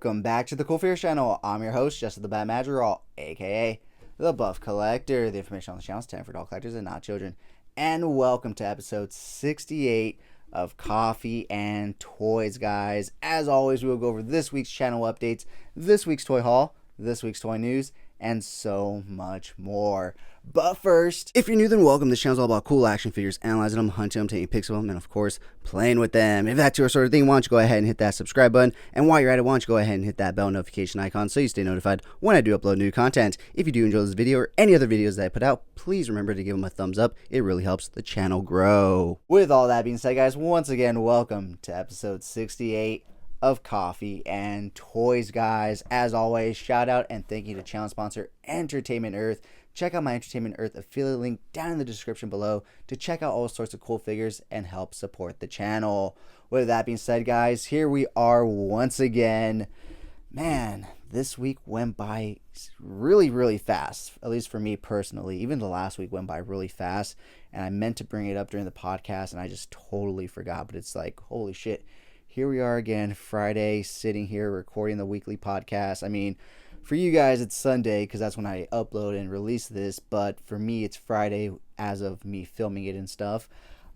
Welcome back to the Cool Fears channel. I'm your host, Justin the Bat Madrigal, aka the Buff Collector. The information on the channel is 10 for adult collectors and not children. And welcome to episode 68 of Coffee and Toys, guys. As always, we will go over this week's channel updates, this week's toy haul, this week's toy news, and so much more. But first, if you're new, then welcome. This channel is all about cool action figures, analyzing them, hunting them, taking pics of them, and of course, playing with them. If that's your sort of thing, why don't you go ahead and hit that subscribe button? And while you're at it, why don't you go ahead and hit that bell notification icon so you stay notified when I do upload new content. If you do enjoy this video or any other videos that I put out, please remember to give them a thumbs up. It really helps the channel grow. With all that being said, guys, once again, welcome to episode 68 of Coffee and Toys, guys. As always, shout out and thank you to channel sponsor Entertainment Earth. Check out my Entertainment Earth affiliate link down in the description below to check out all sorts of cool figures and help support the channel. With that being said, guys, here we are once again. Man, this week went by really fast, at least for me personally. Even the last week went by really fast, and I meant to bring it up during the podcast, and I just totally forgot. But it's like, holy shit. Here we are again, Friday, sitting here recording the weekly podcast. I mean, for you guys, it's Sunday because that's when I upload and release this. But for me, it's Friday as of me filming it and stuff.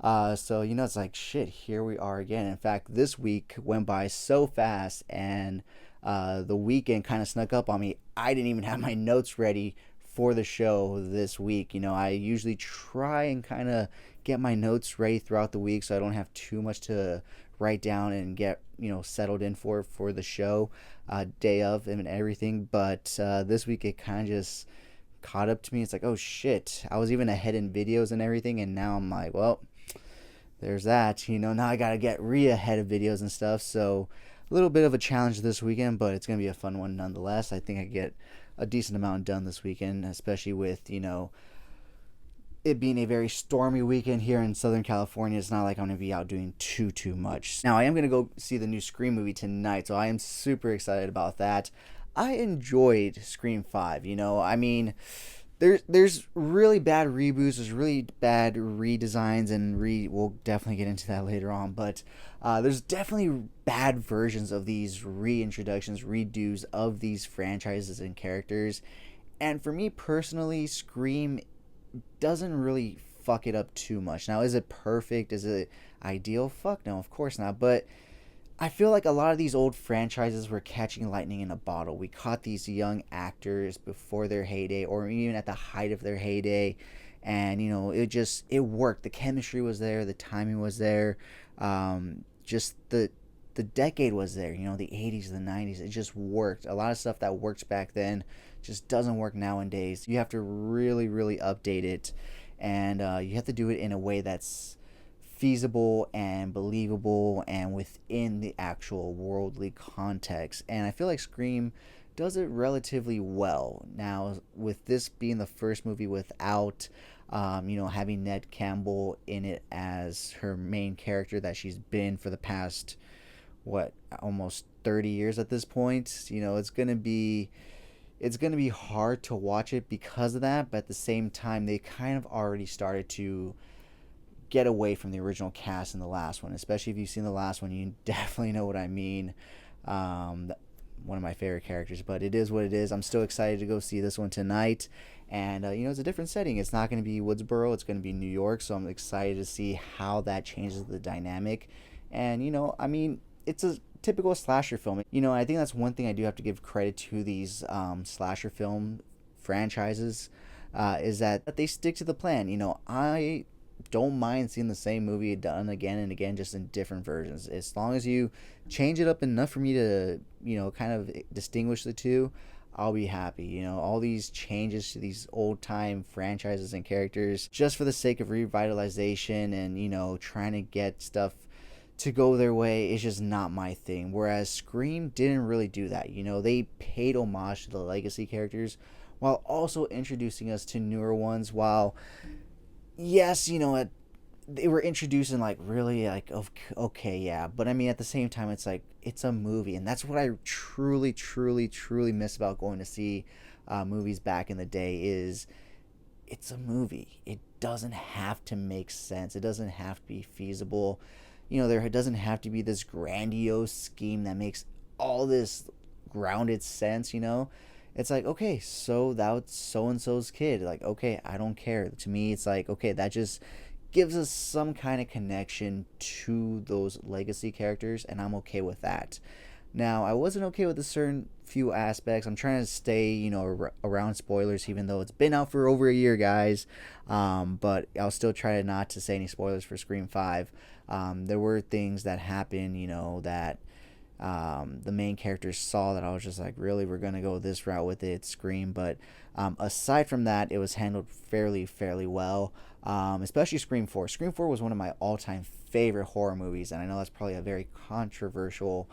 So, you know, it's like, shit, here we are again. In fact, this week went by so fast, and the weekend kind of snuck up on me. I didn't even have my notes ready for the show this week. You know, I usually try and kind of get my notes ready throughout the week so I don't have too much to write down and get, you know, settled in for the show day of and everything. But this week it kind of just caught up to me. It's like, oh shit, I was even ahead in videos and everything, and now I'm like, well, there's that, you know. Now I gotta get ahead of videos and stuff. So a little bit of a challenge this weekend, but it's gonna be a fun one nonetheless. I think I get a decent amount done this weekend, especially with, you know, it being a very stormy weekend here in Southern California. It's not like I'm going to be out doing too much. Now, I am going to go see the new Scream movie tonight, so I am super excited about that. I enjoyed Scream 5, you know. I mean, there's really bad reboots, there's really bad redesigns, and we'll definitely get into that later on, but there's definitely bad versions of these reintroductions, redos of these franchises and characters. And for me personally, Scream doesn't really fuck it up too much. Now, is it perfect? Is it ideal? Fuck no, of course not. But I feel like a lot of these old franchises were catching lightning in a bottle. We caught these young actors before their heyday, or even at the height of their heyday, and, you know, it worked. The chemistry was there, the timing was there, just the decade was there, you know, the 80s, the 90s. It just worked. A lot of stuff that worked back then just doesn't work nowadays. You have to really update it, and you have to do it in a way that's feasible and believable and within the actual worldly context. And I feel like Scream does it relatively well. Now, with this being the first movie without you know, having Ned Campbell in it as her main character that she's been for the past, what, almost 30 years at this point, you know, it's gonna be hard to watch it because of that. But at the same time, they kind of already started to get away from the original cast in the last one. Especially if you've seen the last one, you definitely know what I mean. One of my favorite characters, but it is what it is. I'm still excited to go see this one tonight, and you know, it's a different setting. It's not going to be Woodsboro, it's going to be New York, so I'm excited to see how that changes the dynamic. And, you know, I mean, it's a typical slasher film. You know, I think that's one thing I do have to give credit to these slasher film franchises, is that they stick to the plan. You know, I don't mind seeing the same movie done again and again, just in different versions. As long as you change it up enough for me to, you know, kind of distinguish the two, I'll be happy. You know, all these changes to these old time franchises and characters just for the sake of revitalization and, you know, trying to get stuff to go their way is just not my thing. Whereas Scream didn't really do that. You know, they paid homage to the legacy characters while also introducing us to newer ones. While, yes, you know, they were introducing, like, really, like, okay, yeah, but I mean, at the same time, it's like, it's a movie, and that's what I truly miss about going to see movies back in the day. Is it's a movie. It doesn't have to make sense. It doesn't have to be feasible. You know, there doesn't have to be this grandiose scheme that makes all this grounded sense, it's like, okay, so that's so and so's kid. Like, okay, I don't care. To me, it's like, okay, that just gives us some kind of connection to those legacy characters, and I'm okay with that. Now, I wasn't okay with a certain few aspects. I'm trying to stay, around spoilers, even though it's been out for over a year, guys. But I'll still try not to say any spoilers for Scream 5. There were things that happened, that the main characters saw that I was just like, really, we're going to go this route with it, Scream. But aside from that, it was handled fairly well, especially Scream 4. Scream 4 was one of my all-time favorite horror movies, and I know that's probably a very controversial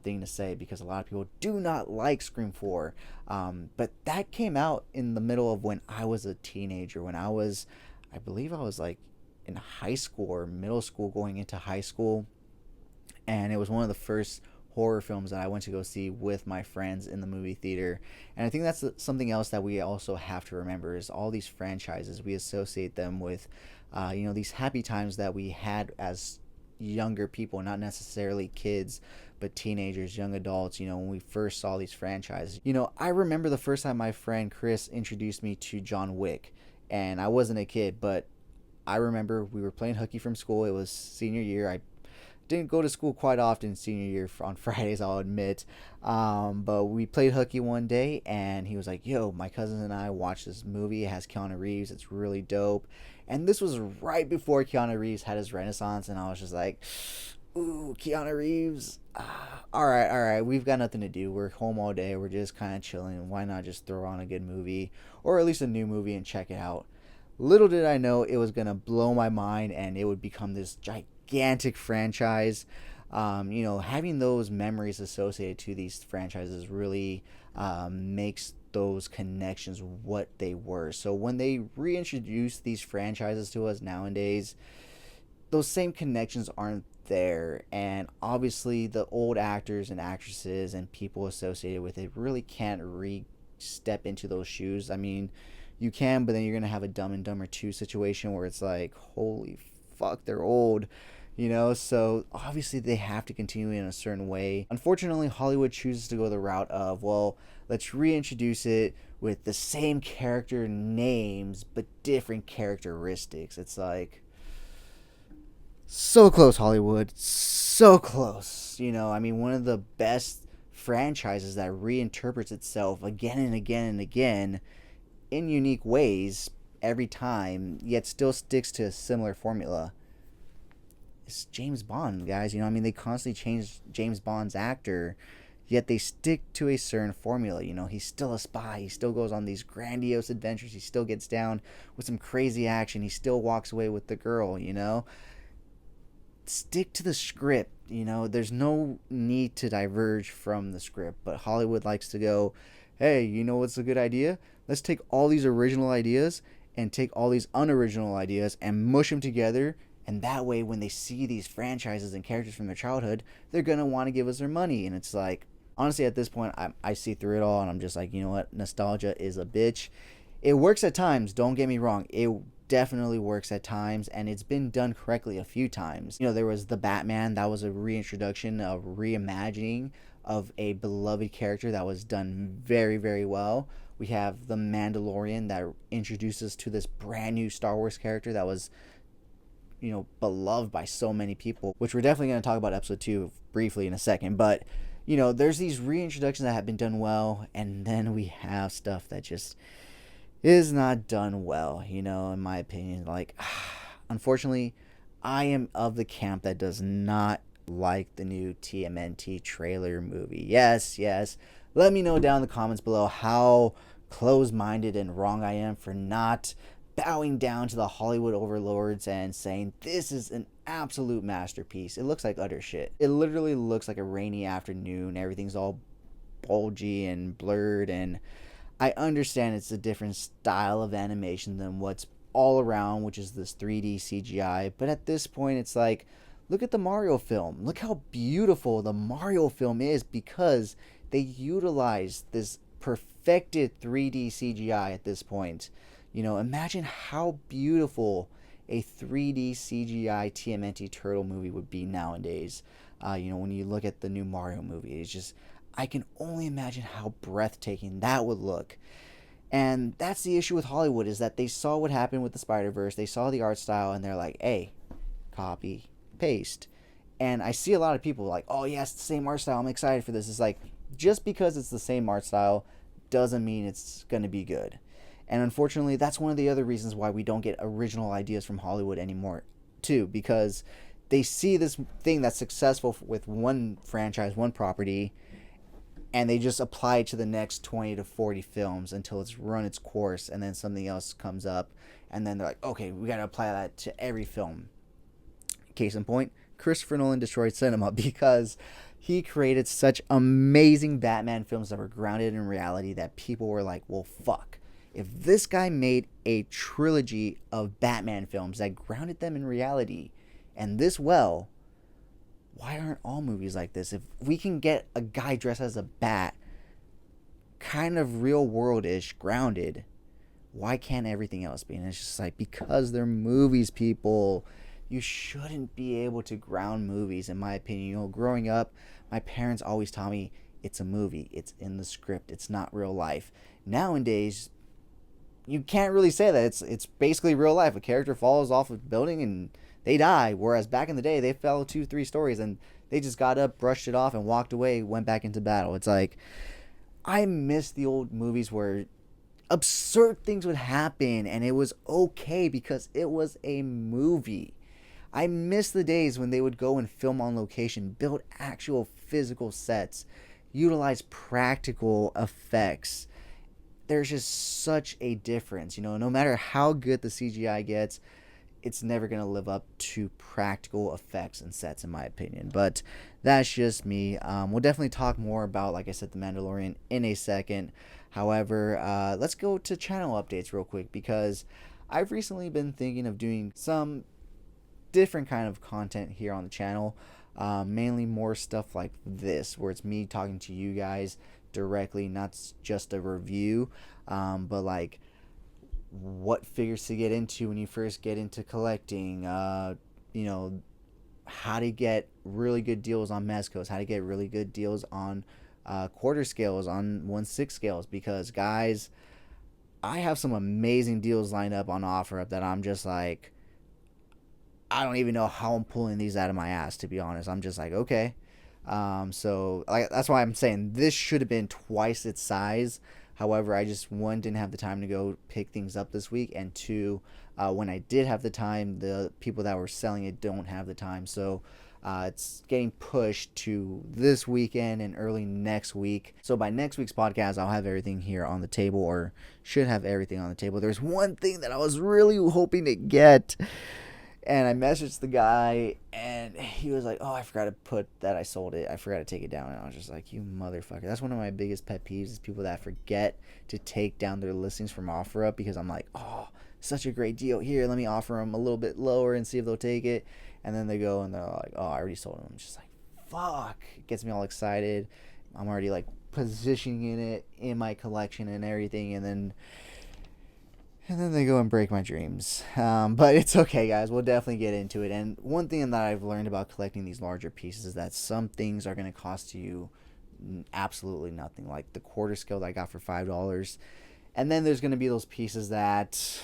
thing to say because a lot of people do not like Scream 4. But that came out in the middle of when I was a teenager, I believe I was like in high school or middle school going into high school. And it was one of the first horror films that I went to go see with my friends in the movie theater. And I think that's something else that we also have to remember is all these franchises, we associate them with, these happy times that we had as younger people, not necessarily kids, but teenagers, young adults, when we first saw these franchises. I remember the first time my friend Chris introduced me to John Wick, and I wasn't a kid, but I remember we were playing hooky from school. It was senior year. I didn't go to school quite often senior year on Fridays, I'll admit. But we played hooky one day, and he was like, yo, my cousins and I watched this movie. It has Keanu Reeves. It's really dope. And this was right before Keanu Reeves had his renaissance, and I was just like, ooh, Keanu Reeves. All right. We've got nothing to do. We're home all day. We're just kind of chilling. Why not just throw on a good movie, or at least a new movie, and check it out? Little did I know it was going to blow my mind, and it would become this gigantic franchise. Having those memories associated to these franchises really makes those connections what they were. So when they reintroduce these franchises to us nowadays, those same connections aren't there. And obviously the old actors and actresses and people associated with it really can't step into those shoes. I mean, you can, but then you're going to have a Dumb and Dumber 2 situation where it's like, holy fuck, they're old. So obviously they have to continue in a certain way. Unfortunately, Hollywood chooses to go the route of, well, let's reintroduce it with the same character names but different characteristics. It's like, so close, Hollywood. So close. One of the best franchises that reinterprets itself again and again and again in unique ways every time, yet still sticks to a similar formula. It's James Bond, guys. They constantly change James Bond's actor, yet they stick to a certain formula. He's still a spy. He still goes on these grandiose adventures. He still gets down with some crazy action. He still walks away with the girl, Stick to the script, There's no need to diverge from the script, but Hollywood likes to go, hey, what's a good idea? Let's take all these original ideas and take all these unoriginal ideas and mush them together. And that way, when they see these franchises and characters from their childhood, they're going to want to give us their money. And it's like, honestly, at this point, I see through it all. And I'm just like, you know what? Nostalgia is a bitch. It works at times. Don't get me wrong. It definitely works at times. And it's been done correctly a few times. There was the Batman. That was a reintroduction, a reimagining of a beloved character that was done very, very well. We have the Mandalorian that introduces us to this brand new Star Wars character that was beloved by so many people, which we're definitely going to talk about episode 2 briefly in a second. But, there's these reintroductions that have been done well, and then we have stuff that just is not done well, in my opinion. Like, unfortunately, I am of the camp that does not like the new TMNT trailer movie. Yes. Let me know down in the comments below how close-minded and wrong I am for not bowing down to the Hollywood overlords and saying this is an absolute masterpiece. It looks like utter shit. It literally looks like a rainy afternoon. Everything's all bulgy and blurred, and I understand it's a different style of animation than what's all around, which is this 3D CGI. But at this point, it's like, look at the Mario film. Look how beautiful the Mario film is because they utilize this perfected 3D CGI at this point. Imagine how beautiful a 3D CGI TMNT Turtle movie would be nowadays. When you look at the new Mario movie, it's just, I can only imagine how breathtaking that would look. And that's the issue with Hollywood, is that they saw what happened with the Spider-Verse, they saw the art style, and they're like, hey, copy, paste. And I see a lot of people like, oh yeah, it's the same art style, I'm excited for this. It's like, just because it's the same art style doesn't mean it's going to be good. And unfortunately, that's one of the other reasons why we don't get original ideas from Hollywood anymore, too, because they see this thing that's successful with one franchise, one property, and they just apply it to the next 20 to 40 films until it's run its course, and then something else comes up, and then they're like, okay, we got to apply that to every film. Case in point, Christopher Nolan destroyed cinema because he created such amazing Batman films that were grounded in reality that people were like, well, fuck. If this guy made a trilogy of Batman films that grounded them in reality and this well, why aren't all movies like this? If we can get a guy dressed as a bat, kind of real world-ish, grounded, why can't everything else be? And it's just like, because they're movies, people. You shouldn't be able to ground movies, in my opinion. You know, growing up, my parents always taught me it's a movie, it's in the script, it's not real life. Nowadays, you can't really say that. It's basically real life. A character falls off a building and they die. Whereas back in the day, they fell 2-3 stories and they just got up, brushed it off, and walked away, went back into battle. It's like, I miss the old movies where absurd things would happen and it was okay because it was a movie. I miss the days when they would go and film on location, build actual physical sets, utilize practical effects. There's just such a difference. You know, no matter how good the CGI gets, it's never going to live up to practical effects and sets, in my opinion. But that's just me. We'll definitely talk more about, like I said, The Mandalorian in a second. However, let's go to channel updates real quick, because I've recently been thinking of doing some different kind of content here on the channel. Mainly more stuff like this, where it's me talking to you guys directly, not just a review, but like what figures to get into when you first get into collecting, you know, how to get really good deals on mezcos, how to get really good deals on quarter scales, on 1/6 scales, because guys, I have some amazing deals lined up on OfferUp that I'm just like, I don't even know how I'm pulling these out of my ass, to be honest. I'm just like, okay. So that's why I'm saying this should have been twice its size. However, I just, one, didn't have the time to go pick things up this week, and two, when I did have the time, the people that were selling it don't have the time. So it's getting pushed to this weekend and early next week. So by next week's podcast, I'll have everything here on the table, or should have everything on the table. There's one thing that I was really hoping to get, and I messaged the guy, and he was like, oh, I forgot to put that I sold it. I forgot to take it down. And I was just like, you motherfucker. That's one of my biggest pet peeves, is people that forget to take down their listings from OfferUp, because I'm like, oh, such a great deal. Here, let me offer them a little bit lower and see if they'll take it. And then they go and they're like, oh, I already sold it. I'm just like, fuck. It gets me all excited. I'm already like positioning it in my collection and everything. And then they go and break my dreams. But it's okay, guys. We'll definitely get into it. And one thing that I've learned about collecting these larger pieces is that some things are going to cost you absolutely nothing. Like the quarter scale that I got for $5. And then there's going to be those pieces that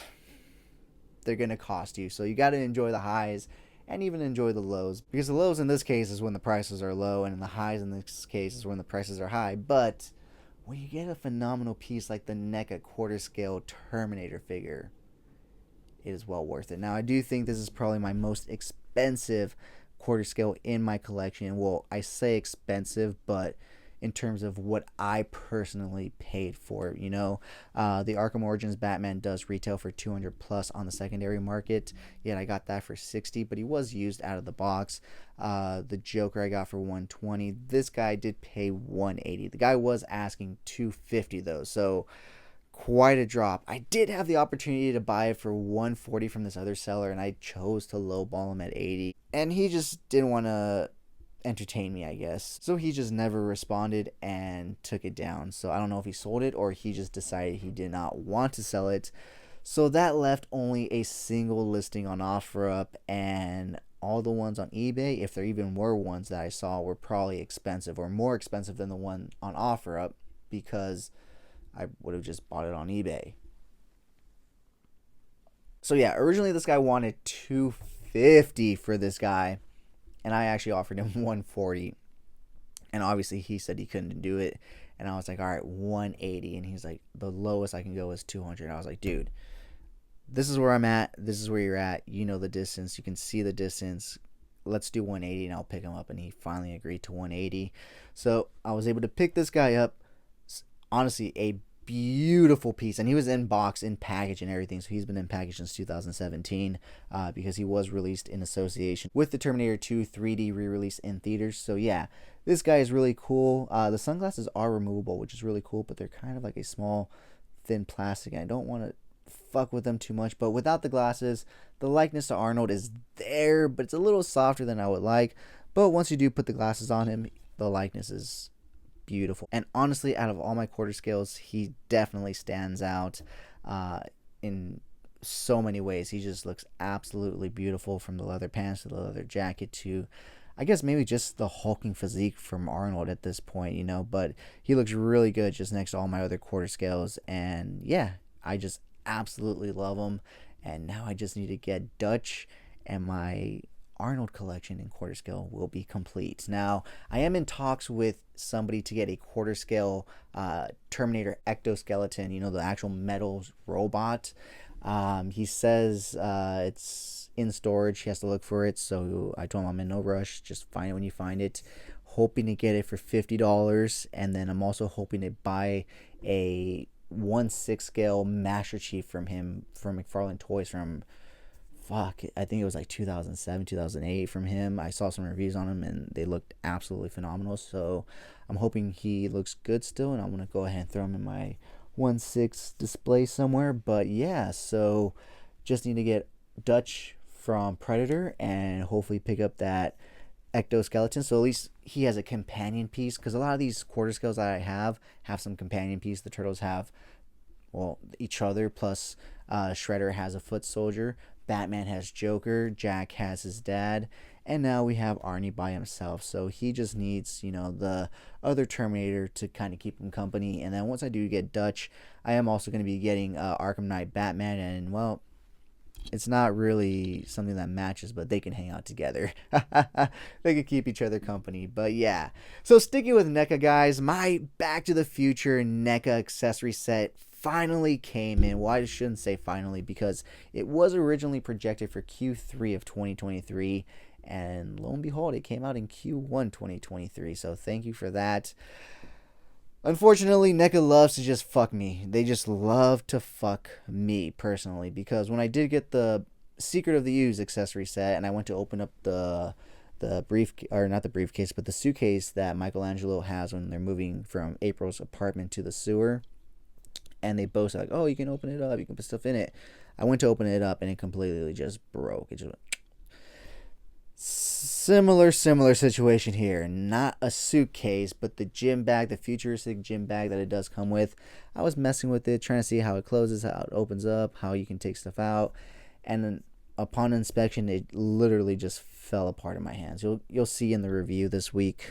they're going to cost you. So you got to enjoy the highs and even enjoy the lows. Because the lows in this case is when the prices are low, and the highs in this case is when the prices are high. But when you get a phenomenal piece like the NECA quarter scale Terminator figure, it is well worth it. Now, I do think this is probably my most expensive quarter scale in my collection. Well, I say expensive, but in terms of what I personally paid for it, you know. The Arkham Origins Batman does retail for $200 plus on the secondary market, yet I got that for $60, but he was used out of the box. The Joker I got for $120. This guy did pay $180. The guy was asking $250 though, so quite a drop. I did have the opportunity to buy it for $140 from this other seller, and I chose to lowball him at $80, and he just didn't want to entertain me, I guess. So he just never responded and took it down. So I don't know if he sold it or he just decided he did not want to sell it. So that left only a single listing on OfferUp, and all the ones on eBay, if there even were ones that I saw, were probably expensive or more expensive than the one on OfferUp, because I would have just bought it on eBay. So yeah, originally this guy wanted $250 for this guy, and I actually offered him $140, and obviously he said he couldn't do it, and I was like, all right, $180, and he's like, the lowest I can go is $200. And I was like, dude, this is where I'm at. This is where you're at. You know the distance. You can see the distance. Let's do $180, and I'll pick him up. And he finally agreed to $180. So I was able to pick this guy up. Honestly, a beautiful piece, and he was in box, in package, and everything. So he's been in package since 2017, because he was released in association with the Terminator 2 3D re-release in theaters. So yeah, this guy is really cool. The sunglasses are removable, which is really cool, but they're kind of like a small, thin plastic, and I don't want to fuck with them too much. But without the glasses, the likeness to Arnold is there, but it's a little softer than I would like. But once you do put the glasses on him, the likeness is beautiful. And honestly, out of all my quarter scales, he definitely stands out in so many ways. He just looks absolutely beautiful, from the leather pants to the leather jacket to, I guess, maybe just the hulking physique from Arnold at this point, you know. But he looks really good just next to all my other quarter scales. And yeah, I just absolutely love him. And now I just need to get Dutch, and my Arnold collection in quarter scale will be complete. Now, I am in talks with somebody to get a quarter scale Terminator ectoskeleton, you know, the actual metal robot. He says it's in storage. He has to look for it. So I told him I'm in no rush. Just find it when you find it. Hoping to get it for $50. And then I'm also hoping to buy a 1/6 scale Master Chief from him, from McFarlane Toys, from I think it was like 2007, 2008 from him. I saw some reviews on him, and they looked absolutely phenomenal. So I'm hoping he looks good still, and I'm going to go ahead and throw him in my 1/6 display somewhere. But yeah, so just need to get Dutch from Predator and hopefully pick up that ectoskeleton, so at least he has a companion piece, because a lot of these quarter scales that I have some companion piece. The turtles have, well, each other, plus Shredder has a foot soldier, Batman has Joker, Jack has his dad, and now we have Arnie by himself. So he just needs, you know, the other Terminator to kind of keep him company. And then once I do get Dutch, I am also going to be getting Arkham Knight Batman, and well, it's not really something that matches, but they can hang out together. They can keep each other company. But yeah, so sticking with NECA, guys, my Back to the Future NECA accessory set finally came in. Well, I shouldn't say finally, because it was originally projected for Q3 of 2023, and lo and behold, it came out in Q1 2023. So thank you for that. Unfortunately, NECA loves to just fuck me. They just love to fuck me personally, because when I did get the Secret of the Ooze accessory set, and I went to open up the brief, or not the briefcase, but the suitcase that Michelangelo has when they're moving from April's apartment to the sewer, and they both said, like, oh, you can open it up, you can put stuff in it. I went to open it up, and it completely just broke. It just went. Similar situation here. Not a suitcase, but the gym bag, the futuristic gym bag that it does come with. I was messing with it, trying to see how it closes, how it opens up, how you can take stuff out, and then upon inspection, it literally just fell apart in my hands. You'll see in the review this week.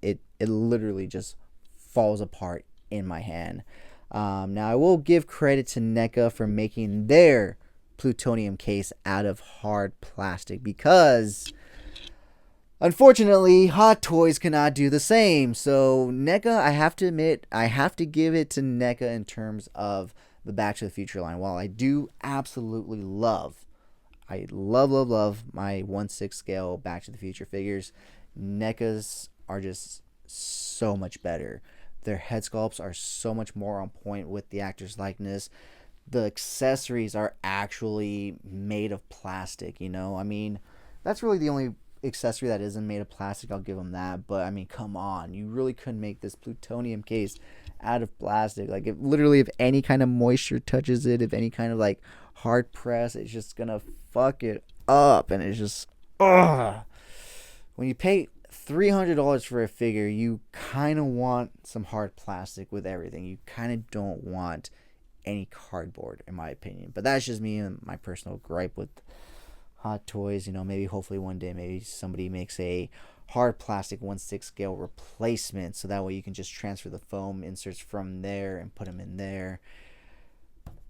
It literally just falls apart in my hand. Now I will give credit to NECA for making their plutonium case out of hard plastic, because unfortunately Hot Toys cannot do the same. So NECA, I have to admit, I have to give it to NECA in terms of the Back to the Future line. While I do absolutely love my 1/6 scale Back to the Future figures, NECA's are just so much better. Their head sculpts are so much more on point with the actor's likeness. The accessories are actually made of plastic, you know? I mean, that's really the only accessory that isn't made of plastic. I'll give them that. But, I mean, come on. You really couldn't make this plutonium case out of plastic. Like, if any kind of moisture touches it, if any kind of, like, hard press, it's just gonna fuck it up. And it's just, ugh. When you pay $300 for a figure, you kind of want some hard plastic with everything. You kind of don't want any cardboard, in my opinion. But that's just me and my personal gripe with Hot Toys, maybe hopefully one day maybe somebody makes a hard plastic 1/6 scale replacement, so that way you can just transfer the foam inserts from there and put them in there.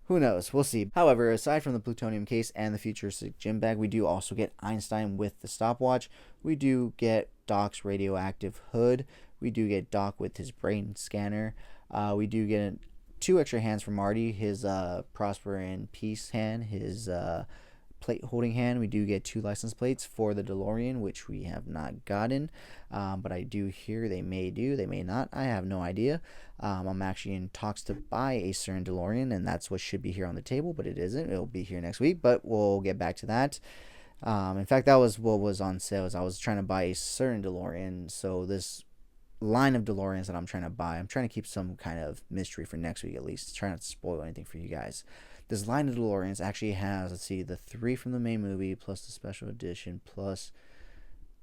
Who knows? We'll see. However, aside from the plutonium case and the futuristic gym bag, we do also get Einstein with the stopwatch. We do get Doc's radioactive hood. We do get Doc with his brain scanner. We do get 2 extra hands from Marty, his Prosper and Peace hand, his plate holding hand. We do get 2 license plates for the DeLorean, which we have not gotten, but I do hear they may do, they may not. I have no idea. I'm actually in talks to buy a certain DeLorean, and that's what should be here on the table, but it isn't. It'll be here next week, but we'll get back to that. In fact, that was what was on sale. Is I was trying to buy a certain DeLorean, so this line of DeLoreans that I'm trying to buy, I'm trying to keep some kind of mystery for next week at least. Try not to spoil anything for you guys. This line of DeLoreans actually has, let's see, the 3 from the main movie plus the special edition plus...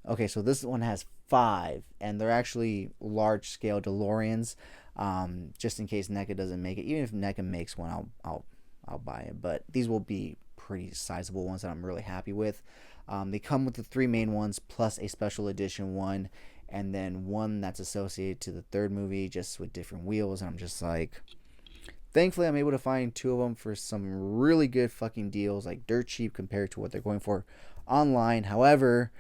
Okay, so this one has 5, and they're actually large-scale DeLoreans, just in case NECA doesn't make it. Even if NECA makes one, I'll buy it. But these will be pretty sizable ones that I'm really happy with. They come with the 3 main ones plus a special edition one, and then one that's associated to the 3rd movie, just with different wheels. And I'm just like... Thankfully, I'm able to find 2 of them for some really good fucking deals, like dirt cheap compared to what they're going for online. However,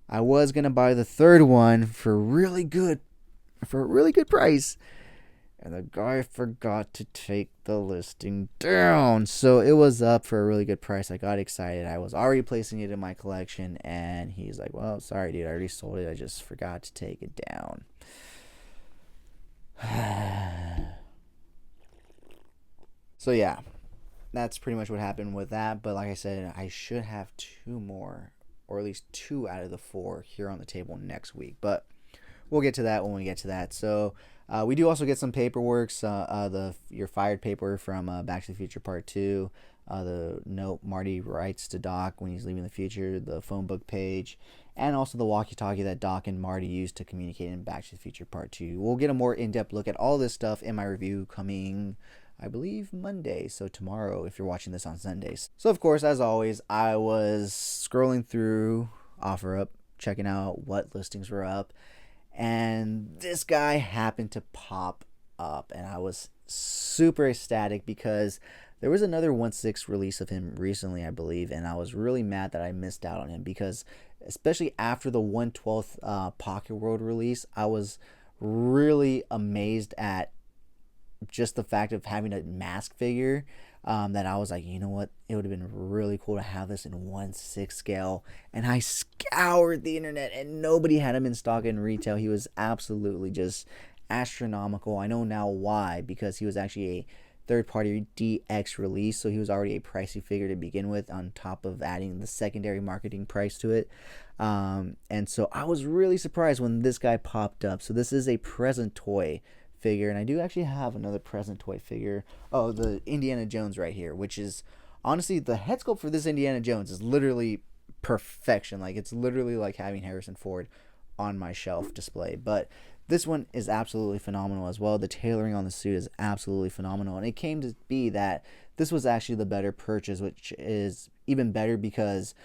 I was gonna buy the 3rd one for a really good price, and the guy forgot to take the listing down, so it was up for a really good price. I got excited. I was already placing it in my collection, and he's like, "Well, sorry, dude, I already sold it. I just forgot to take it down." So yeah, that's pretty much what happened with that. But like I said, I should have 2 more, or at least 2 out of the 4 here on the table next week. But we'll get to that when we get to that. So we do also get some paperwork. Your fired paper from Back to the Future Part 2. The note Marty writes to Doc when he's leaving the future. The phone book page. And also the walkie-talkie that Doc and Marty use to communicate in Back to the Future Part 2. We'll get a more in-depth look at all this stuff in my review coming... I believe Monday, so tomorrow if you're watching this on Sundays. So of course, as always, I was scrolling through OfferUp, checking out what listings were up, and this guy happened to pop up, and I was super ecstatic because there was another 1/6 release of him recently, I believe, and I was really mad that I missed out on him because especially after the 1/12 Pocket World release, I was really amazed at just the fact of having a mask figure, that I was like, you know what, it would have been really cool to have this in 1/6 scale. And I scoured the internet and nobody had him in stock in retail. He was absolutely just astronomical. I know now why, because he was actually a third-party DX release, so he was already a pricey figure to begin with, on top of adding the secondary marketing price to it. And so I was really surprised when this guy popped up. So this is a present toy figure, and I do actually have another present toy figure. Oh, the Indiana Jones right here, which is honestly, the head sculpt for this Indiana Jones is literally perfection. Like, it's literally like having Harrison Ford on my shelf display. But this one is absolutely phenomenal as well. The tailoring on the suit is absolutely phenomenal, and it came to be that this was actually the better purchase, which is even better because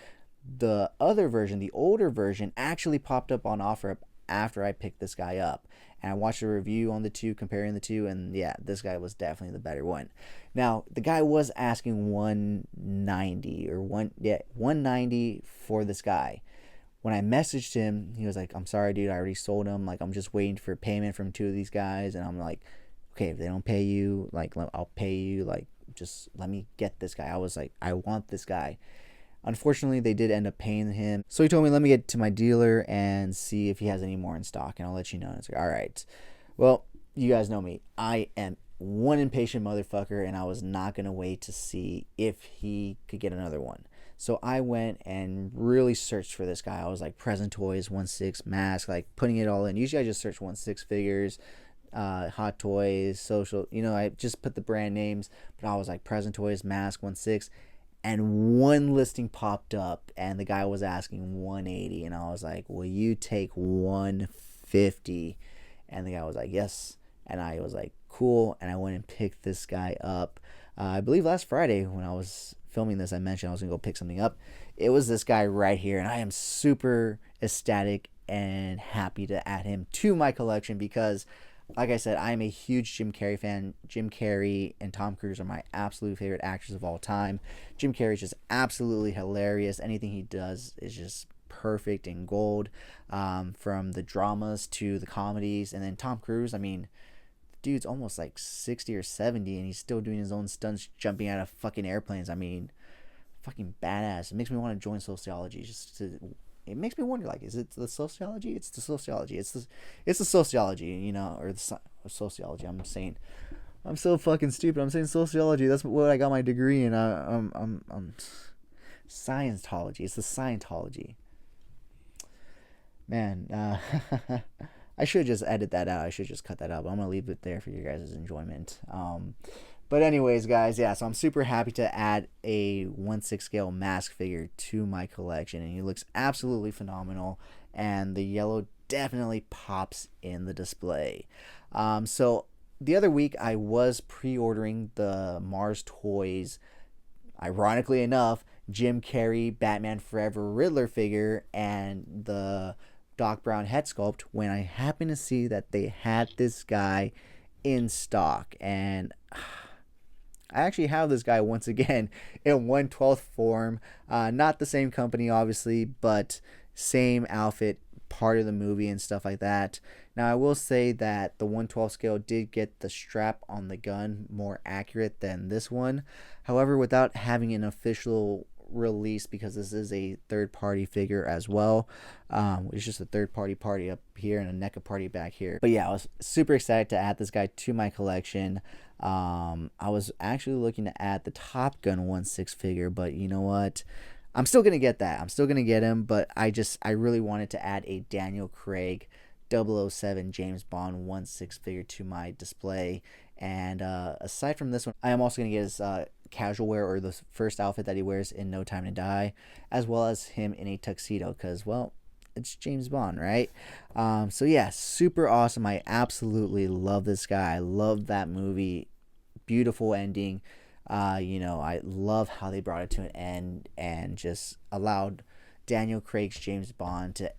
the other version, the older version, actually popped up on offer after I picked this guy up. And I watched a review on the two, comparing the two, and yeah, this guy was definitely the better one. Now, the guy was asking $190 for this guy. When I messaged him, he was like, "I'm sorry, dude, I already sold him. Like, I'm just waiting for payment from 2 of these guys." And I'm like, "Okay, if they don't pay you, like, I'll pay you. Like, just let me get this guy." I was like, "I want this guy." Unfortunately, they did end up paying him. So he told me, let me get to my dealer and see if he has any more in stock, and I'll let you know. And it's like, all right. Well, you guys know me. I am one impatient motherfucker, and I was not going to wait to see if he could get another one. So I went and really searched for this guy. I was like, present toys, 1/6 mask, like putting it all in. Usually I just search 1/6 figures, Hot Toys, social. I just put the brand names, but I was like, present toys, mask, 1/6. And one listing popped up, and the guy was asking $180, and I was like, "Will you take $150?" And the guy was like, "Yes." And I was like, "Cool." And I went and picked this guy up, I believe last Friday when I was filming this, I mentioned I was going to go pick something up. It was this guy right here, and I am super ecstatic and happy to add him to my collection because, like I said, I am a huge Jim Carrey fan. Jim Carrey and Tom Cruise are my absolute favorite actors of all time. Jim Carrey is just absolutely hilarious. Anything he does is just perfect and gold, from the dramas to the comedies. And then Tom Cruise, I mean, the dude's almost like 60 or 70 and he's still doing his own stunts jumping out of fucking airplanes. I mean, fucking badass. It makes me want to join sociology it makes me wonder, like, is it the sociology? It's the sociology. It's the sociology, you know, or the sociology. I'm so fucking stupid. I'm saying sociology. That's what I got my degree in. I'm Scientology. It's the Scientology. Man, I should just edit that out. I should just cut that out. But I'm gonna leave it there for your guys' enjoyment. But anyways, guys, yeah. So I'm super happy to add a 1/6 scale mask figure to my collection, and he looks absolutely phenomenal. And the yellow definitely pops in the display. So the other week I was pre-ordering the Mars Toys, ironically enough, Jim Carrey Batman Forever Riddler figure and the Doc Brown head sculpt, when I happened to see that they had this guy in stock. And I actually have this guy once again in 1/12 form. Not the same company, obviously, but same outfit, part of the movie and stuff like that. Now, I will say that the 1/12 scale did get the strap on the gun more accurate than this one. However, without having an official release, because this is a third-party figure as well. It's just a third-party up here and a NECA party back here. But yeah, I was super excited to add this guy to my collection. I was actually looking to add the Top Gun 1/6 figure, but you know what? I'm still gonna get that. I'm still gonna get him, but I really wanted to add a Daniel Craig 007 James Bond 1/6 figure to my display. And aside from this one, I am also going to get his casual wear, or the first outfit that he wears in No Time to Die, as well as him in a tuxedo, because, well, it's James Bond, right? So yeah, super awesome. I absolutely love this guy. I love that movie. Beautiful ending. I love how they brought it to an end and just allowed Daniel Craig's James Bond to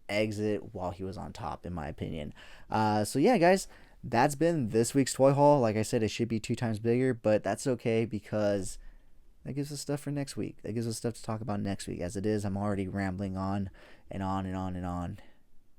exit while he was on top, in my opinion. So yeah, guys, that's been this week's toy haul. Like I said, it should be 2 times bigger, but that's okay because that gives us stuff for next week. That gives us stuff to talk about next week. As it is, I'm already rambling on and on and on and on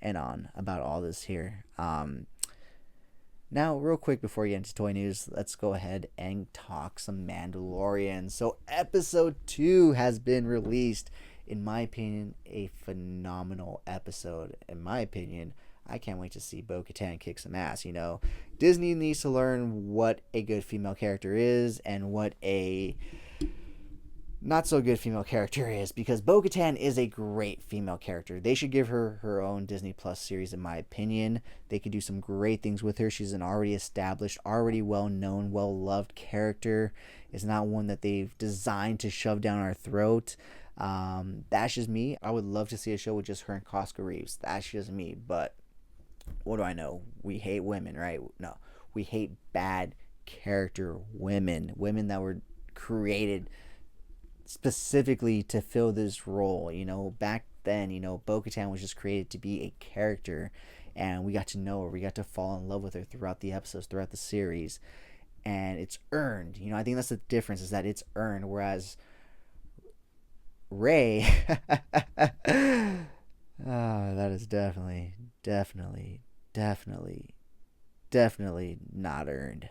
and on about all this here. Now, real quick before we get into toy news, let's go ahead and talk some Mandalorian. So episode 2 has been released. In my opinion, a phenomenal episode. In my opinion, I can't wait to see Bo-Katan kick some ass. Disney needs to learn what a good female character is and what a not so good female character is, because Bo-Katan is a great female character. They should give her her own Disney Plus series, in my opinion. They could do some great things with her. She's an already established, already well-known, well-loved character. It's not one that they've designed to shove down our throat. That's just me. I would love to see a show with just her and Costco Reeves. That's just me. But what do I know? We hate women, right? No, we hate bad character women that were created specifically to fill this role. Back then, Bo-Katan was just created to be a character, and we got to know her. We got to fall in love with her throughout the episodes, throughout the series, and it's earned. I think that's the difference, is that it's earned, whereas Rey that is definitely not earned.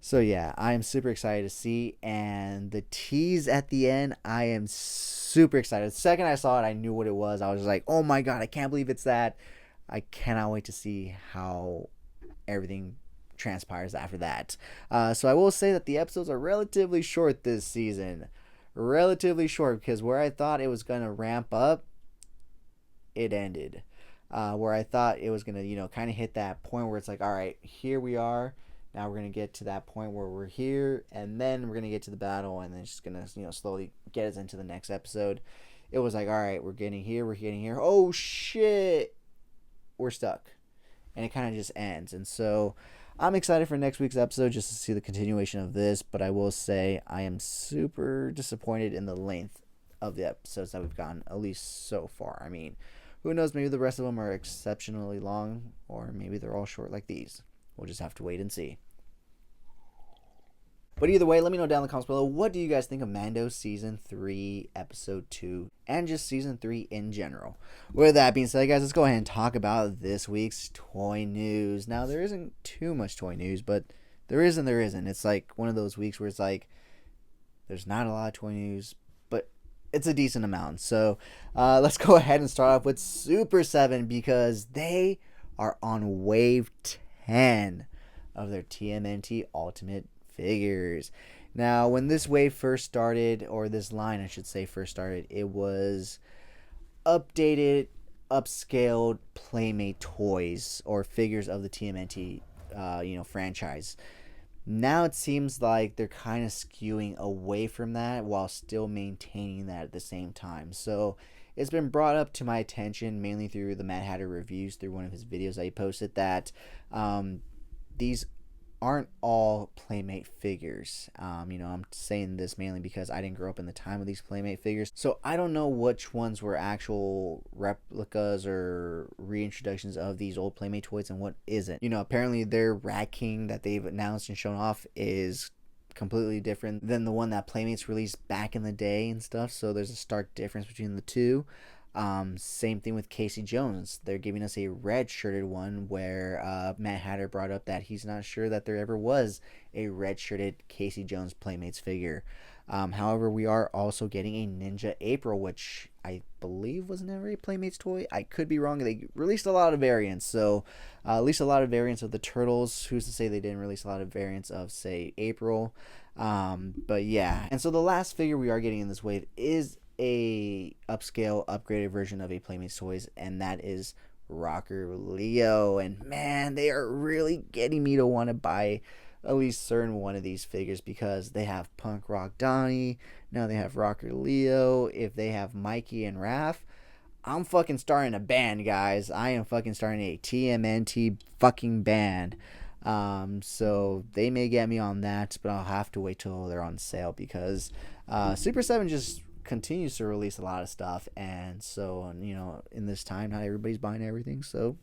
So yeah, I am super excited to see, and the tease at the end, I am super excited. The second I saw it, I knew what it was. I was like, oh my god, I can't believe it's that. I cannot wait to see how everything transpires after that. So I will say that the episodes are relatively short this season. Relatively short, because where I thought it was going to ramp up, it ended. Where I thought it was going to, kind of hit that point where it's like, all right, here we are. Now we're going to get to that point where we're here, and then we're going to get to the battle, and then it's just going to, slowly get us into the next episode. It was like, all right, we're getting here. Oh, shit. We're stuck. And it kind of just ends. And so I'm excited for next week's episode just to see the continuation of this, but I will say I am super disappointed in the length of the episodes that we've gotten, at least so far. I mean, who knows, maybe the rest of them are exceptionally long, or maybe they're all short like these. We'll just have to wait and see. But either way, let me know down in the comments below, what do you guys think of Mando Season 3, Episode 2, and just Season 3 in general? With that being said, guys, let's go ahead and talk about this week's toy news. Now, there isn't too much toy news, but there is and there isn't. It's like one of those weeks where it's like, there's not a lot of toy news, but it's a decent amount. So, let's go ahead and start off with Super 7, because they are on Wave 10 of their TMNT Ultimate figures. Now, when this wave first started, or this line I should say first started, it was updated, upscaled Playmate toys or figures of the TMNT franchise. Now it seems like they're kind of skewing away from that while still maintaining that at the same time. So it's been brought up to my attention mainly through the Mad Hatter reviews, through one of his videos that he posted, that these aren't all Playmate figures. I'm saying this mainly because I didn't grow up in the time of these Playmate figures, so I don't know which ones were actual replicas or reintroductions of these old Playmate toys and what isn't. Apparently their Rat King that they've announced and shown off is completely different than the one that Playmates released back in the day and stuff, so there's a stark difference between the two. Same thing with Casey Jones. They're giving us a red shirted one where Matt Hatter brought up that he's not sure that there ever was a red shirted Casey Jones Playmates figure. However, we are also getting a Ninja April, which I believe was never a Playmates toy. I could be wrong. They released a lot of variants, so at least a lot of variants of the Turtles. Who's to say they didn't release a lot of variants of, say, April? But yeah. And so the last figure we are getting in this wave is a upscale, upgraded version of a Playmates toys, and that is Rocker Leo. And man, they are really getting me to want to buy at least certain one of these figures, because they have Punk Rock Donnie, now they have Rocker Leo. If they have Mikey and Raph, I'm fucking starting a band, guys. I am fucking starting a TMNT fucking band. So they may get me on that, but I'll have to wait till they're on sale, because Super 7 just continues to release a lot of stuff, and so in this time not everybody's buying everything, so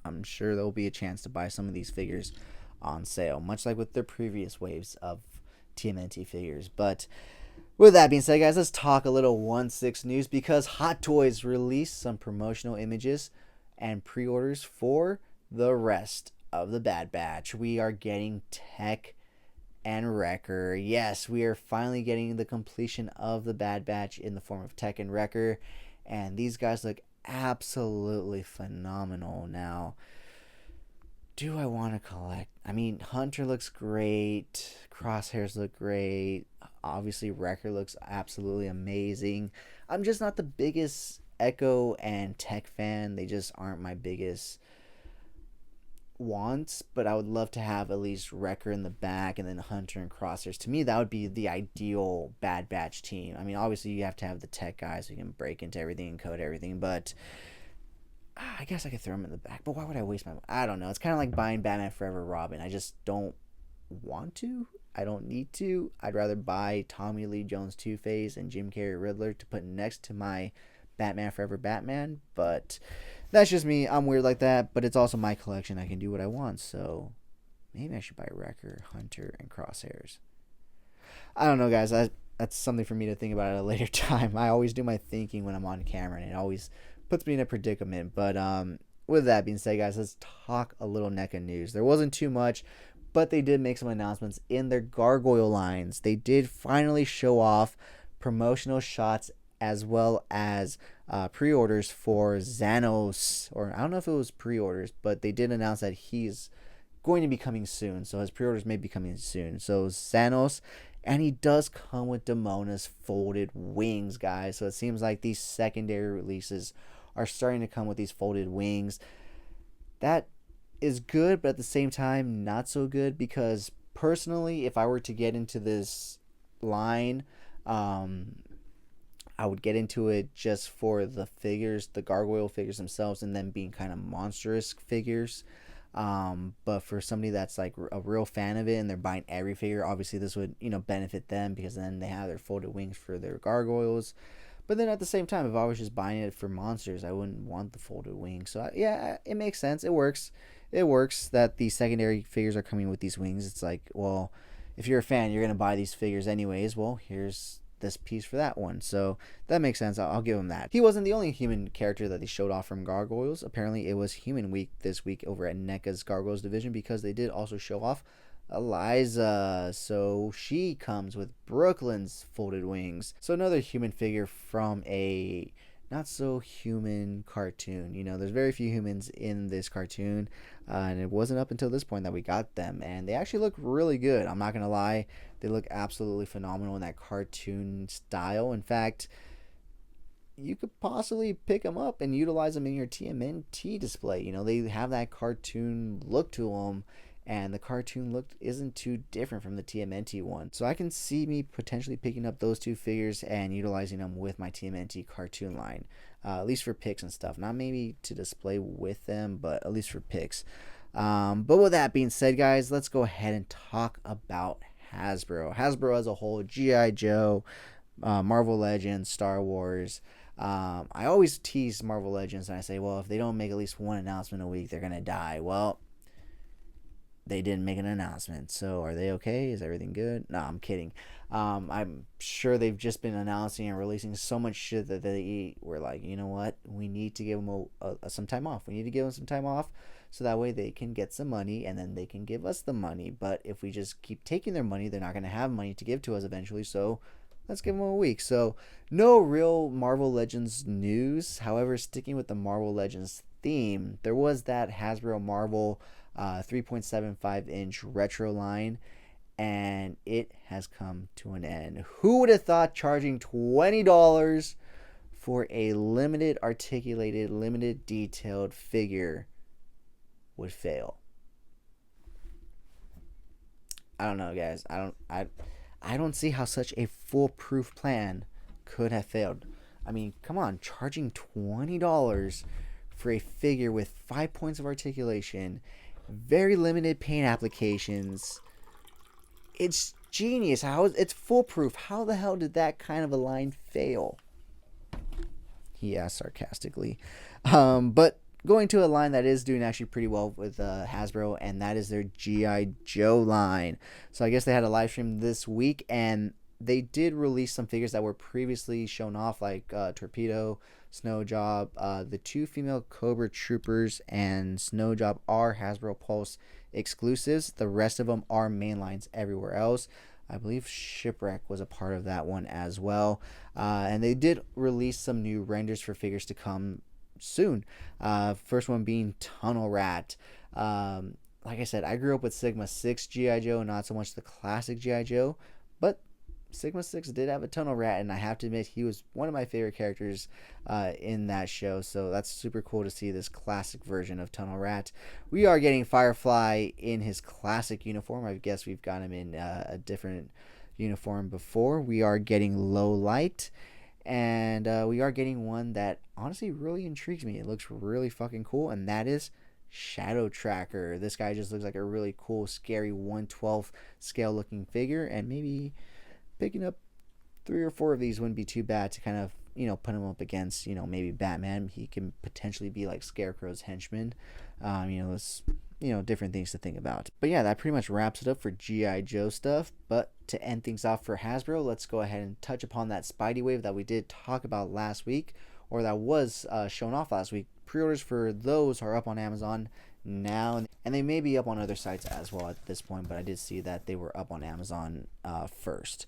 I'm sure there'll be a chance to buy some of these figures on sale, much like with their previous waves of TMNT figures. But with that being said, guys, let's talk a little 1/6 news, because Hot Toys released some promotional images and pre-orders for the rest of the Bad Batch. We are getting Tech and Wrecker. Yes, we are finally getting the completion of the Bad Batch in the form of Tech and Wrecker, and these guys look absolutely phenomenal. Now, do I want to collect? I mean, Hunter looks great, Crosshairs look great, obviously Wrecker looks absolutely amazing. I'm just not the biggest Echo and Tech fan. They just aren't my biggest wants, but I would love to have at least Wrecker in the back and then Hunter and Crosshairs. To me, that would be the ideal Bad Batch team. I mean, obviously you have to have the Tech guys who can break into everything and code everything, but I guess I could throw them in the back. But why would I waste my money? I don't know. It's kind of like buying Batman Forever Robin. I just don't want to. I don't need to. I'd rather buy Tommy Lee Jones Two-Face and Jim Carrey Riddler to put next to my Batman Forever Batman, but that's just me. I'm weird like that, but it's also my collection. I can do what I want, so maybe I should buy Wrecker, Hunter, and Crosshairs. I don't know, guys. That's something for me to think about at a later time. I always do my thinking when I'm on camera, and it always puts me in a predicament. But with that being said, guys, let's talk a little NECA news. There wasn't too much, but they did make some announcements in their Gargoyle lines. They did finally show off promotional shots as well as pre-orders for Xanos, or I don't know if it was pre-orders, but they did announce that he's going to be coming soon, so his pre-orders may be coming soon. So Xanos, and he does come with Damona's folded wings, guys, so it seems like these secondary releases are starting to come with these folded wings. That is good, but at the same time not so good, because personally, if I were to get into this line, I would get into it just for the figures, the gargoyle figures themselves, and then being kind of monstrous figures. But for somebody that's like a real fan of it and they're buying every figure, obviously this would, benefit them because then they have their folded wings for their gargoyles. But then at the same time, if I was just buying it for monsters, I wouldn't want the folded wings. So yeah, it makes sense. It works. It works that the secondary figures are coming with these wings. It's like, well, if you're a fan, you're gonna buy these figures anyways. Well, here's this piece for that one. So that makes sense. I'll give him that. He wasn't the only human character that they showed off from Gargoyles. Apparently, it was Human Week this week over at NECA's Gargoyles division because they did also show off Eliza. So she comes with Brooklyn's folded wings. So another human figure from a not so human cartoon. There's very few humans in this cartoon, and it wasn't up until this point that we got them. And they actually look really good. I'm not gonna lie, they look absolutely phenomenal in that cartoon style. In fact, you could possibly pick them up and utilize them in your TMNT display. They have that cartoon look to them, and the cartoon look isn't too different from the TMNT one. So I can see me potentially picking up those two figures and utilizing them with my TMNT cartoon line, at least for picks and stuff. Not maybe to display with them, but at least for picks. But with that being said, guys, let's go ahead and talk about Hasbro. Hasbro as a whole, G.I. Joe, Marvel Legends, Star Wars. I always tease Marvel Legends and I say, well, if they don't make at least one announcement a week, they're going to die. Well, they didn't make an announcement. So are they okay? Is everything good? No, I'm kidding. I'm sure they've just been announcing and releasing so much shit that they were like, you know what? We need to give them some time off. We need to give them some time off so that way they can get some money and then they can give us the money. But if we just keep taking their money, they're not going to have money to give to us eventually. So let's give them a week. So no real Marvel Legends news. However, sticking with the Marvel Legends theme, there was that Hasbro Marvel 3.75 inch retro line, and it has come to an end. Who would have thought charging $20 for a limited articulated, limited detailed figure would fail? I don't know, guys. I don't see how such a foolproof plan could have failed. I mean, come on, charging $20 for a figure with 5 points of articulation, very limited paint applications. It's genius. It's foolproof. How the hell did that kind of a line fail? He asked sarcastically. But going to a line that is doing actually pretty well with Hasbro, and that is their G.I. Joe line. So I guess they had a live stream this week, and they did release some figures that were previously shown off, like Torpedo, Snow Job. The two female Cobra Troopers and Snow Job are Hasbro Pulse exclusives. The rest of them are main lines everywhere else. I believe Shipwreck was a part of that one as well. And they did release some new renders for figures to come soon. First one being Tunnel Rat. Like I said, I grew up with Sigma 6 G.I. Joe, not so much the classic G.I. Joe, but Sigma 6 did have a Tunnel Rat, and I have to admit he was one of my favorite characters in that show, so that's super cool to see this classic version of Tunnel Rat. We are getting Firefly in his classic uniform. I guess we've got him in a different uniform before. We are getting Low Light, and we are getting one that honestly really intrigues me. It looks really fucking cool, and that is Shadow Tracker. This guy just looks like a really cool, scary 1/12 scale looking figure, and maybe picking up 3 or 4 of these wouldn't be too bad to kind of, put him up against, maybe Batman. He can potentially be like Scarecrow's henchman. It's, different things to think about. But yeah, that pretty much wraps it up for G.I. Joe stuff. But to end things off for Hasbro, let's go ahead and touch upon that Spidey wave that we did talk about last week, or that was shown off last week. Pre-orders for those are up on Amazon now, and they may be up on other sites as well at this point, but I did see that they were up on Amazon first.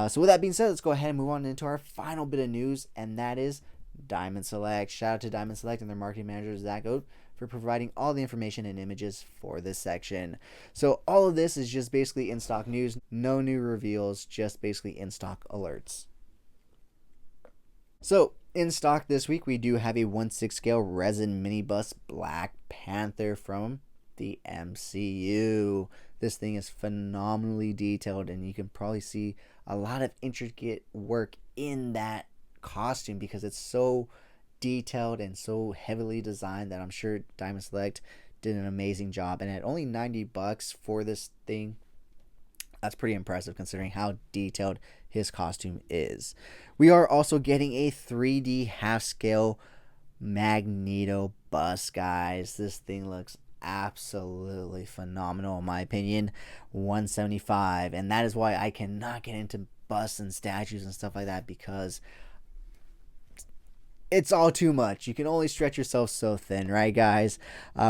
So with that being said, let's go ahead and move on into our final bit of news, and that is Diamond Select. Shout out to Diamond Select and their marketing manager, Zach Oat, for providing all the information and images for this section. So all of this is just basically in-stock news, no new reveals, just basically in-stock alerts. So in stock this week, we do have a 1/6 scale resin mini bust Black Panther from the MCU. This thing is phenomenally detailed, and you can probably see a lot of intricate work in that costume because it's so detailed and so heavily designed that I'm sure Diamond Select did an amazing job, and at only $90 for this thing, that's pretty impressive considering how detailed his costume is. We are also getting a 3D half-scale Magneto bust, guys. This thing looks absolutely phenomenal in my opinion. $175, and that is why I cannot get into busts and statues and stuff like that, because it's all too much. You can only stretch yourself so thin, right, guys?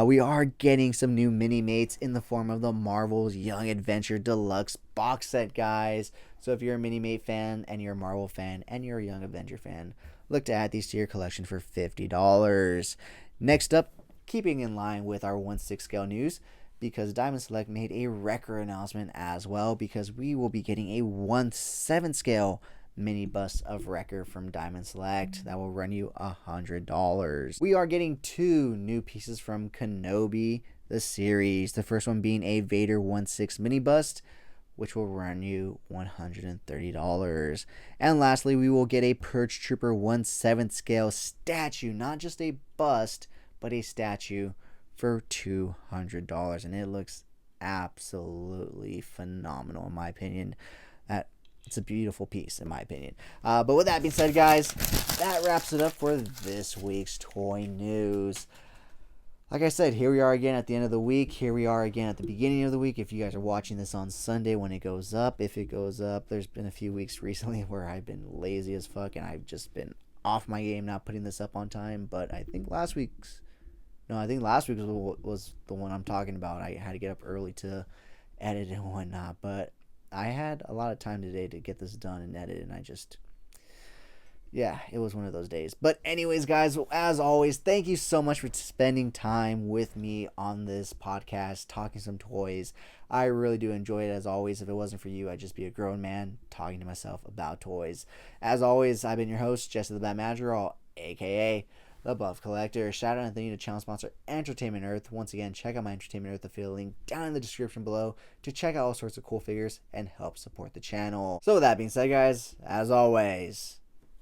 We are getting some new mini-mates in the form of the Marvel's Young Adventure Deluxe box set, guys. So if you're a mini-mate fan and you're a Marvel fan and you're a Young Avenger fan, look to add these to your collection for $50. Next up, keeping in line with our 1/6 scale news, because Diamond Select made a record announcement as well, because we will be getting a 1/7 scale mini bust of Wrecker from Diamond Select that will run you $100. We are getting 2 new pieces from Kenobi the series. The first one being a Vader 1/6 mini bust, which will run you $130. And lastly, we will get a Purge Trooper 1/7 scale statue, not just a bust, but a statue, for $200, and it looks absolutely phenomenal in my opinion. It's a beautiful piece in my opinion. But with that being said, guys, that wraps it up for this week's toy news. Like I said, here we are again at the end of the week. Here we are again at the beginning of the week. If you guys are watching this on Sunday when it goes up, if it goes up, there's been a few weeks recently where I've been lazy as fuck and I've just been off my game not putting this up on time. But I think last week was the one I'm talking about. I had to get up early to edit and whatnot, but I had a lot of time today to get this done and edit, and it was one of those days. But anyways, guys, as always, thank you so much for spending time with me on this podcast, talking some toys. I really do enjoy it, as always. If it wasn't for you, I'd just be a grown man talking to myself about toys. As always, I've been your host, Jesse the Bad Madrigal, a.k.a. The Buff Collector. Shout out and thank you to channel sponsor Entertainment Earth. Once again, check out my Entertainment Earth affiliate link down in the description below to check out all sorts of cool figures and help support the channel. So with that being said, guys, as always,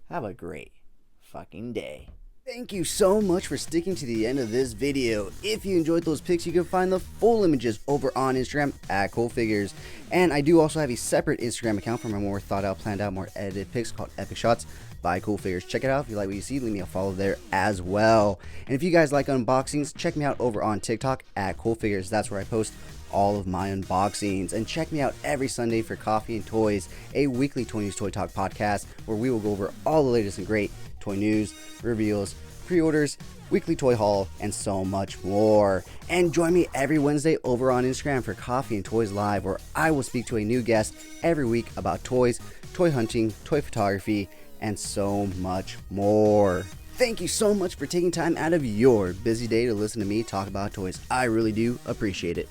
have a great fucking day. Thank you so much for sticking to the end of this video. If you enjoyed those pics, you can find the full images over on Instagram at Cool Figures. And I do also have a separate Instagram account for my more thought out, planned out, more edited pics called Epic Shots by Cool Figures. Check it out. If you like what you see, leave me a follow there as well. And if you guys like unboxings, check me out over on TikTok at Cool Figures. That's where I post all of my unboxings. And check me out every Sunday for Coffee and Toys, a weekly Toy News Toy Talk podcast where we will go over all the latest and great toy news, reveals, pre-orders, weekly toy haul, and so much more. And join me every Wednesday over on Instagram for Coffee and Toys Live, where I will speak to a new guest every week about toys, toy hunting, toy photography, and so much more. Thank you so much for taking time out of your busy day to listen to me talk about toys. I really do appreciate it.